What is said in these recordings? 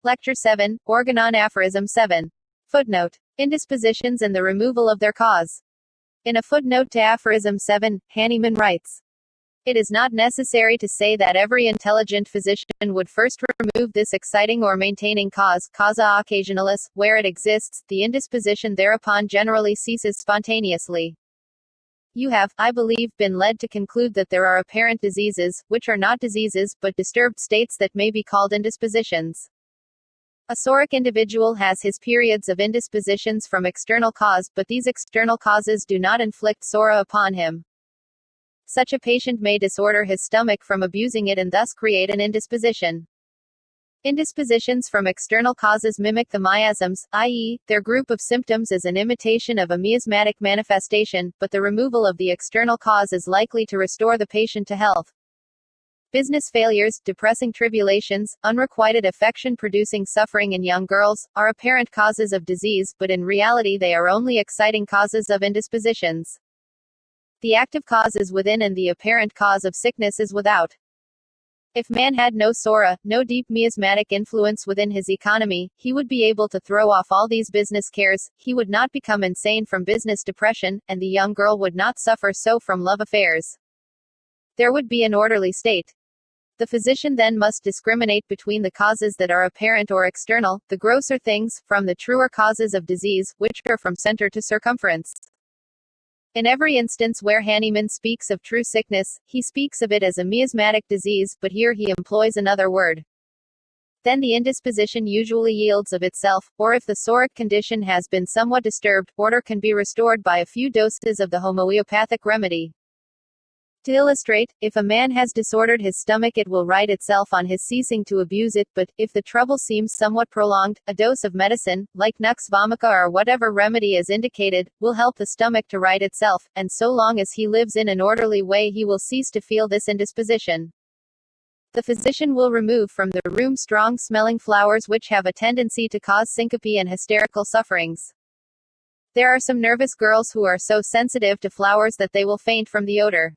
Lecture 7, Organon Aphorism 7. Footnote. Indispositions and the removal of their cause. In a footnote to Aphorism 7, Hahnemann writes, "It is not necessary to say that every intelligent physician would first remove this exciting or maintaining cause, causa occasionalis. Where it exists, the indisposition thereupon generally ceases spontaneously. You have, I believe, been led to conclude that there are apparent diseases, which are not diseases, but disturbed states that may be called indispositions. A psoric individual has his periods of indispositions from external cause, but these external causes do not inflict psora upon him. Such a patient may disorder his stomach from abusing it and thus create an indisposition. Indispositions from external causes mimic the miasms, i.e., their group of symptoms is an imitation of a miasmatic manifestation, but the removal of the external cause is likely to restore the patient to health. Business failures, depressing tribulations, unrequited affection-producing suffering in young girls, are apparent causes of disease, but in reality they are only exciting causes of indispositions. The active cause is within and the apparent cause of sickness is without. If man had no psora, no deep miasmatic influence within his economy, he would be able to throw off all these business cares, he would not become insane from business depression, and the young girl would not suffer so from love affairs. There would be an orderly state. The physician then must discriminate between the causes that are apparent or external, the grosser things, from the truer causes of disease, which are from center to circumference. In every instance where Hahnemann speaks of true sickness, he speaks of it as a miasmatic disease, but here he employs another word. Then the indisposition usually yields of itself, or if the psoric condition has been somewhat disturbed, order can be restored by a few doses of the homeopathic remedy. To illustrate, if a man has disordered his stomach, it will right itself on his ceasing to abuse it, but, if the trouble seems somewhat prolonged, a dose of medicine, like nux vomica or whatever remedy is indicated, will help the stomach to right itself, and so long as he lives in an orderly way he will cease to feel this indisposition. The physician will remove from the room strong-smelling flowers which have a tendency to cause syncope and hysterical sufferings. There are some nervous girls who are so sensitive to flowers that they will faint from the odor.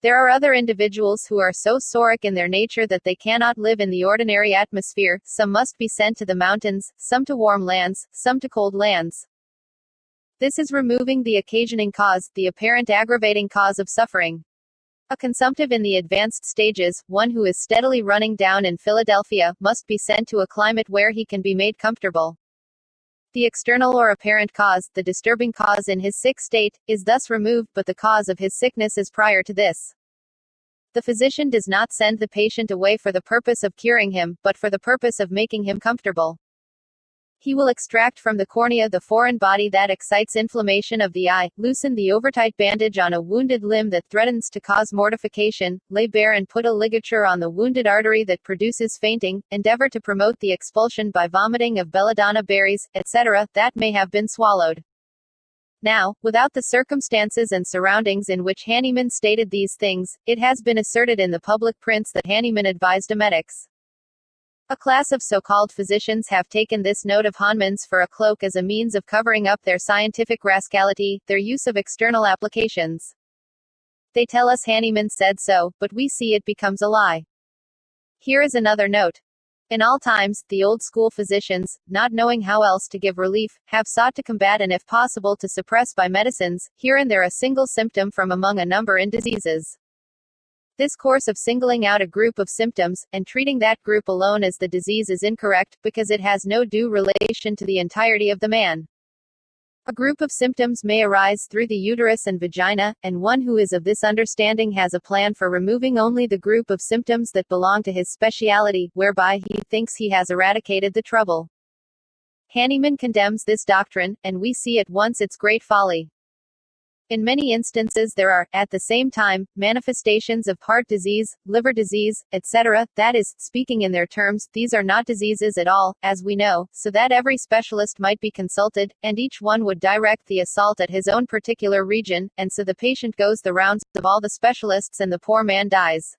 There are other individuals who are so psoric in their nature that they cannot live in the ordinary atmosphere, some must be sent to the mountains, some to warm lands, some to cold lands. This is removing the occasioning cause, the apparent aggravating cause of suffering. A consumptive in the advanced stages, one who is steadily running down in Philadelphia, must be sent to a climate where he can be made comfortable. The external or apparent cause, the disturbing cause in his sick state, is thus removed, but the cause of his sickness is prior to this. The physician does not send the patient away for the purpose of curing him, but for the purpose of making him comfortable. He will extract from the cornea the foreign body that excites inflammation of the eye, loosen the overtight bandage on a wounded limb that threatens to cause mortification, lay bare and put a ligature on the wounded artery that produces fainting, endeavor to promote the expulsion by vomiting of belladonna berries, etc., that may have been swallowed. Now, without the circumstances and surroundings in which Hahnemann stated these things, it has been asserted in the public prints that Hahnemann advised emetics. A class of so-called physicians have taken this note of Hahnemann's for a cloak as a means of covering up their scientific rascality, their use of external applications. They tell us Hahnemann said so, but we see it becomes a lie. Here is another note. In all times, the old-school physicians, not knowing how else to give relief, have sought to combat and if possible to suppress by medicines, here and there a single symptom from among a number in diseases. This course of singling out a group of symptoms, and treating that group alone as the disease is incorrect, because it has no due relation to the entirety of the man. A group of symptoms may arise through the uterus and vagina, and one who is of this understanding has a plan for removing only the group of symptoms that belong to his speciality, whereby he thinks he has eradicated the trouble. Hahnemann condemns this doctrine, and we see at once its great folly. In many instances there are, at the same time, manifestations of heart disease, liver disease, etc., that is, speaking in their terms, these are not diseases at all, as we know, so that every specialist might be consulted, and each one would direct the assault at his own particular region, and so the patient goes the rounds of all the specialists and the poor man dies.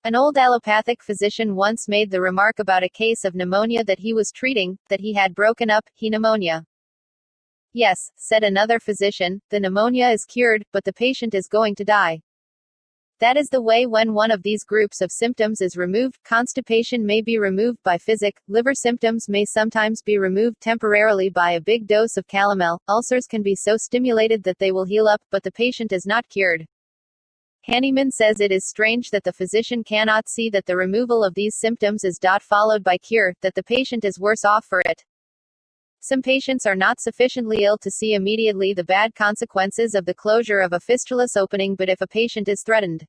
An old allopathic physician once made the remark about a case of pneumonia that he was treating, that he had broken up, pneumonia. Yes, said another physician, the pneumonia is cured, but the patient is going to die. That is the way when one of these groups of symptoms is removed. Constipation may be removed by physic, liver symptoms may sometimes be removed temporarily by a big dose of calomel, ulcers can be so stimulated that they will heal up, but the patient is not cured. Hahnemann says it is strange that the physician cannot see that the removal of these symptoms is followed by cure, that the patient is worse off for it. Some patients are not sufficiently ill to see immediately the bad consequences of the closure of a fistulous opening, but if a patient is threatened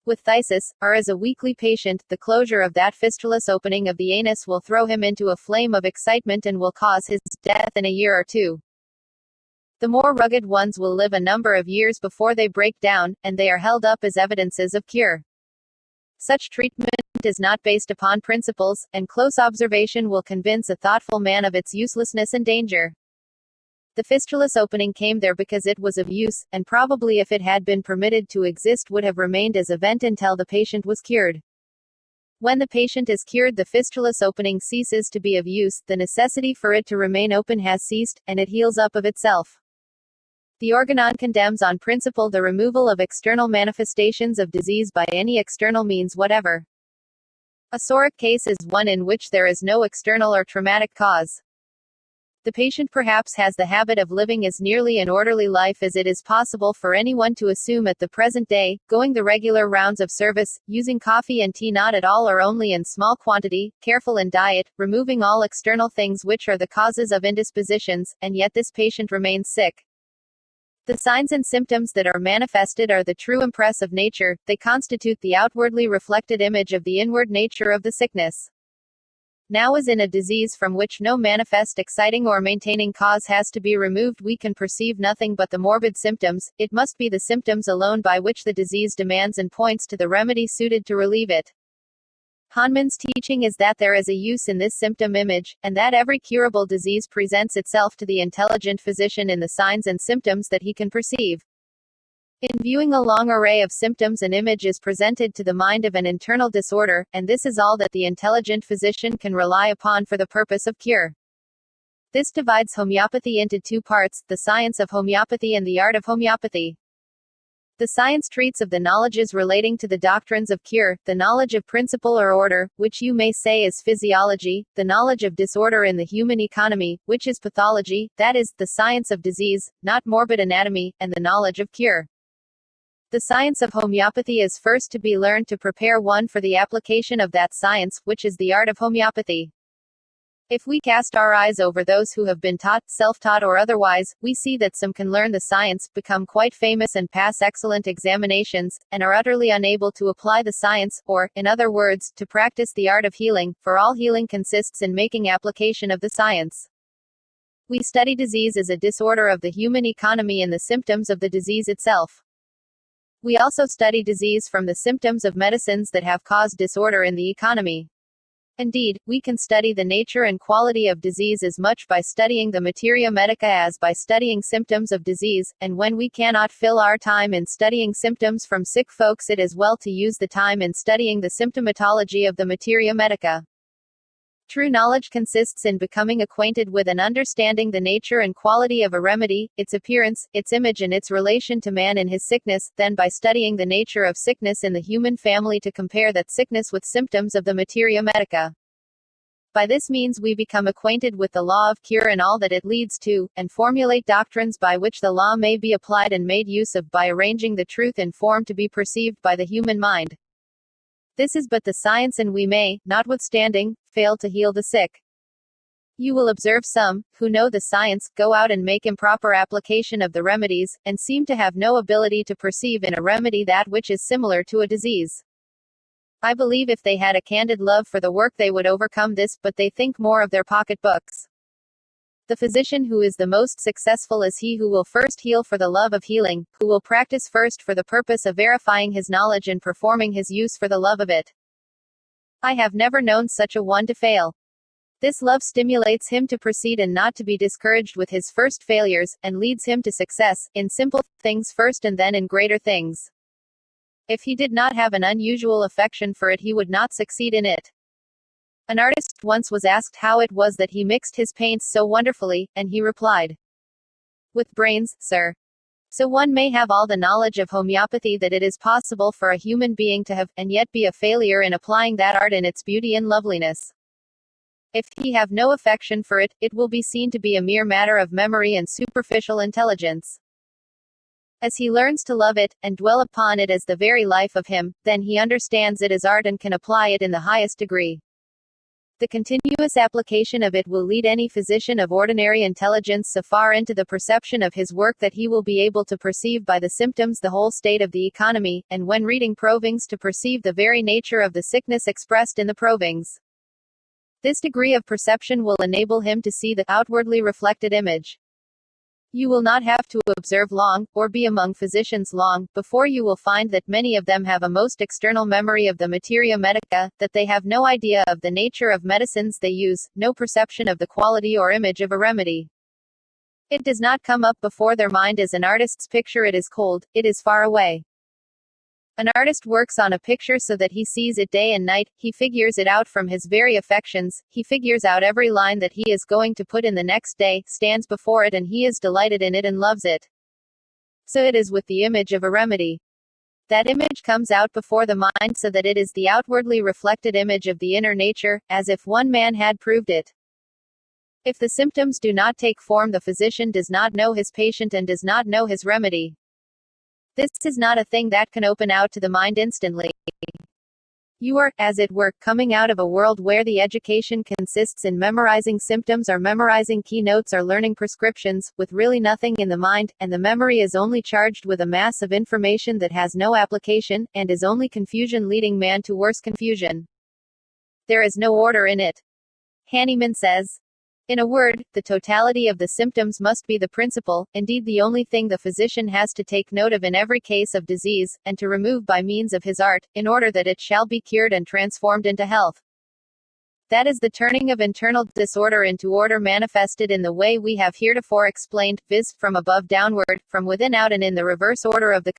with phthisis, or is a weakly patient, the closure of that fistulous opening of the anus will throw him into a flame of excitement and will cause his death in a year or two. The more rugged ones will live a number of years before they break down, and they are held up as evidences of cure. Such treatment is not based upon principles, and close observation will convince a thoughtful man of its uselessness and danger. The fistulous opening came there because it was of use, and probably if it had been permitted to exist would have remained as a vent until the patient was cured. When the patient is cured, the fistulous opening ceases to be of use, the necessity for it to remain open has ceased, and it heals up of itself. The Organon condemns on principle the removal of external manifestations of disease by any external means whatever. A psoric case is one in which there is no external or traumatic cause. The patient perhaps has the habit of living as nearly an orderly life as it is possible for anyone to assume at the present day, going the regular rounds of service, using coffee and tea not at all or only in small quantity, careful in diet, removing all external things which are the causes of indispositions, and yet this patient remains sick. The signs and symptoms that are manifested are the true impress of nature, they constitute the outwardly reflected image of the inward nature of the sickness. Now as in a disease from which no manifest exciting or maintaining cause has to be removed, we can perceive nothing but the morbid symptoms, it must be the symptoms alone by which the disease demands and points to the remedy suited to relieve it. Hahnemann's teaching is that there is a use in this symptom image, and that every curable disease presents itself to the intelligent physician in the signs and symptoms that he can perceive. In viewing a long array of symptoms, an image is presented to the mind of an internal disorder, and this is all that the intelligent physician can rely upon for the purpose of cure. This divides homeopathy into two parts, the science of homeopathy and the art of homeopathy. The science treats of the knowledges relating to the doctrines of cure, the knowledge of principle or order, which you may say is physiology, the knowledge of disorder in the human economy, which is pathology, that is, the science of disease, not morbid anatomy, and the knowledge of cure. The science of homeopathy is first to be learned to prepare one for the application of that science, which is the art of homeopathy. If we cast our eyes over those who have been taught, self-taught or otherwise, we see that some can learn the science, become quite famous and pass excellent examinations, and are utterly unable to apply the science, or, in other words, to practice the art of healing, for all healing consists in making application of the science. We study disease as a disorder of the human economy and the symptoms of the disease itself. We also study disease from the symptoms of medicines that have caused disorder in the economy. Indeed, we can study the nature and quality of disease as much by studying the materia medica as by studying symptoms of disease, and when we cannot fill our time in studying symptoms from sick folks, it is well to use the time in studying the symptomatology of the materia medica. True knowledge consists in becoming acquainted with and understanding the nature and quality of a remedy, its appearance, its image and its relation to man in his sickness, then by studying the nature of sickness in the human family to compare that sickness with symptoms of the materia medica. By this means we become acquainted with the law of cure and all that it leads to, and formulate doctrines by which the law may be applied and made use of by arranging the truth in form to be perceived by the human mind. This is but the science, and we may, notwithstanding, fail to heal the sick. You will observe some, who know the science, go out and make improper application of the remedies, and seem to have no ability to perceive in a remedy that which is similar to a disease. I believe if they had a candid love for the work they would overcome this, but they think more of their pocketbooks. The physician who is the most successful is he who will first heal for the love of healing, who will practice first for the purpose of verifying his knowledge and performing his use for the love of it. I have never known such a one to fail. This love stimulates him to proceed and not to be discouraged with his first failures, and leads him to success, in simple things first and then in greater things. If he did not have an unusual affection for it, he would not succeed in it. An artist once was asked how it was that he mixed his paints so wonderfully, and he replied, "With brains, sir." So one may have all the knowledge of homeopathy that it is possible for a human being to have, and yet be a failure in applying that art in its beauty and loveliness. If he have no affection for it, it will be seen to be a mere matter of memory and superficial intelligence. As he learns to love it, and dwell upon it as the very life of him, then he understands it as art and can apply it in the highest degree. The continuous application of it will lead any physician of ordinary intelligence so far into the perception of his work that he will be able to perceive by the symptoms the whole state of the economy, and when reading provings to perceive the very nature of the sickness expressed in the provings. This degree of perception will enable him to see the outwardly reflected image. You will not have to observe long, or be among physicians long, before you will find that many of them have a most external memory of the materia medica, that they have no idea of the nature of medicines they use, no perception of the quality or image of a remedy. It does not come up before their mind as an artist's picture. It is cold, it is far away. An artist works on a picture so that he sees it day and night, he figures it out from his very affections, he figures out every line that he is going to put in the next day, stands before it and he is delighted in it and loves it. So it is with the image of a remedy. That image comes out before the mind so that it is the outwardly reflected image of the inner nature, as if one man had proved it. If the symptoms do not take form, the physician does not know his patient and does not know his remedy. This is not a thing that can open out to the mind instantly. You are, as it were, coming out of a world where the education consists in memorizing symptoms or memorizing keynotes or learning prescriptions, with really nothing in the mind, and the memory is only charged with a mass of information that has no application, and is only confusion leading man to worse confusion. There is no order in it. Hahnemann says. In a word, the totality of the symptoms must be the principal, indeed the only thing the physician has to take note of in every case of disease, and to remove by means of his art, in order that it shall be cured and transformed into health. That is the turning of internal disorder into order manifested in the way we have heretofore explained, viz., from above downward, from within out, and in the reverse order of the